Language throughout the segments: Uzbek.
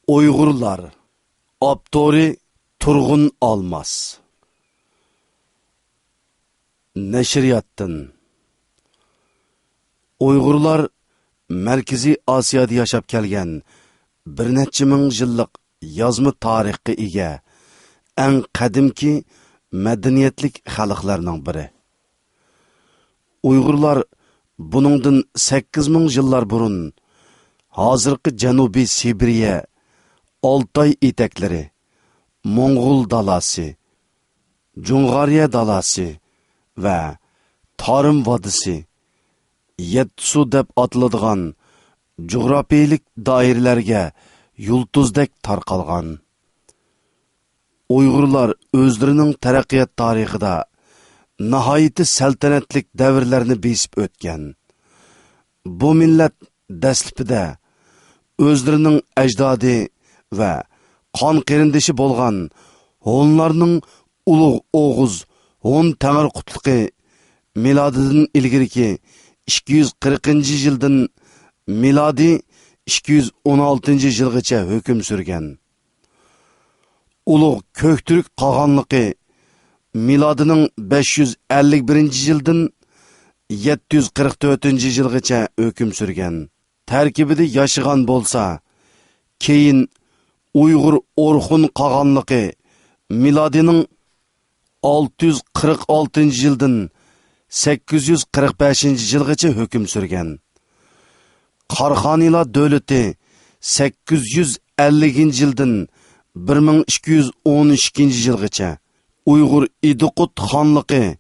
Uyg'urlar. Abtori Turg'un Almas. Nashriyatdan. Uyg'urlar Markaziy Osiyoda yashab kelgan bir necha ming yillik yozma tarixga ega eng qadimki madaniyatlik xalqlarning biri. Uyg'urlar buningdan 8000 yillar burun hozirgi Janubiy Sibiriya, Oltay etaklari, Mo'ng'ul dalasi, Jung'ariya dalasi va Tarim vodisi, Yetsu deb atiladigan jug'rafiyalik doiralarga yultuzdek tarqalgan. Uyg'urlar o'zlarining taraqqiyot tarixida nihoyatda saltanatlik davrlarni besib o'tgan. Bu millat dastlabida o'zlarining ajdodi va qon qarindoshi bo'lgan Hunlarning ulug' O'g'iz Hun Tangirqutliqi milodidan ilgiriki 240-yildan milodi 216-yilgacha hukm surgan. Ulug' Ko'ktürk qog'onligi milodining 551-yildan 744-yilgacha hukm surgan. Tarkibida yashagan bo'lsa, keyin Uyg'ur Orxun qog'onligi milodining 646-yildan 845-yilgacha hukm surgan. Qarxonilar davlati 850-yildan 1212-yilgacha, Uyg'ur Idiqut xonligi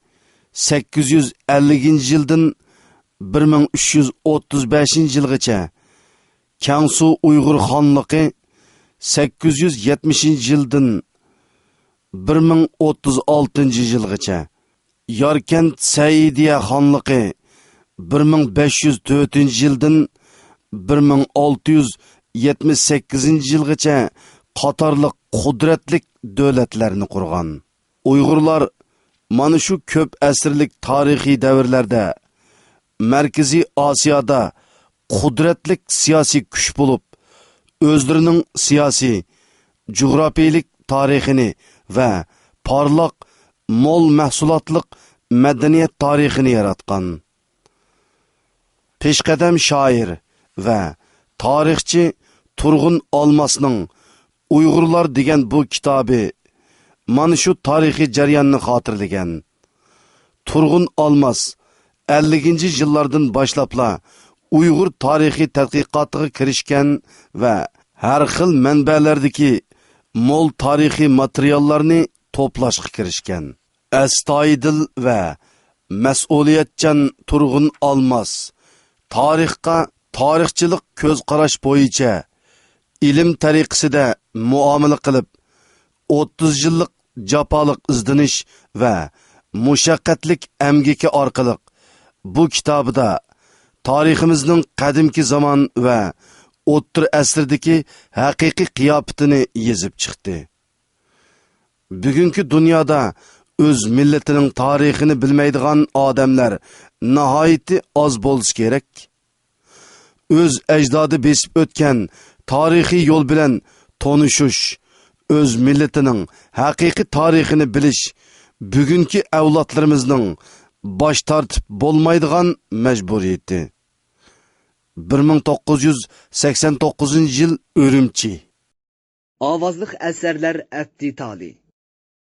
850-yildan 1335-yilgacha, Kangsu Uyg'ur xonligi 870-yildan 1036-yilgacha, Yarkent Saidiya xonligi 1504-yildan 1678-yilgacha qatorliq qudratlik davlatlarni qurgan. Uyg'urlar mana shu ko'p asrlik tarixiy davrlarda Markaziy Osiyoda qudratlik siyosiy kuch bo'lib, o'zlarining siyosiy, jug'rafiyalik tarixini va parlaq, mo'l mahsulotliq madaniyat tarixini yaratgan. Peshqadam shoir va tarixchi Turg'un Almasning Uyg'urlar degan bu kitobi mana shu tarixiy jarayonni xotirlagan. Turg'un Almas 50-yillardan boshlabla Uyg'ur tarixiy tadqiqotiga kirishgan va har xil manbalardagi mo'l tarixiy materiallarni to'plashga kirishgan. Astoydil va mas'uliyatchan Turg'un Almas tarixga tarixchilik ko'z qarash bo'yicha ilm tariqasida muomala qilib, 30 yillik jafoliq izdinish va mushaqqatlik amgiki orqali bu kitobida tariximizning qadimki zamon va o'ttir asrdagi haqiqiy qiyofatini yezib chiqdi. Bugungi dunyoda o'z millatining tarixini bilmaydigan odamlar nihoyatda oz bo'lishi kerak. O'z ajdodi besib o'tgan tarixiy yo'l bilan tonishish, o'z millatining haqiqiy tarixini bilish bugungi avlodlarimizning bosh tortib bo'lmaydigan majburiyati. 1989 yil Urumchi. Ovozliq asarlar Abdi Tali.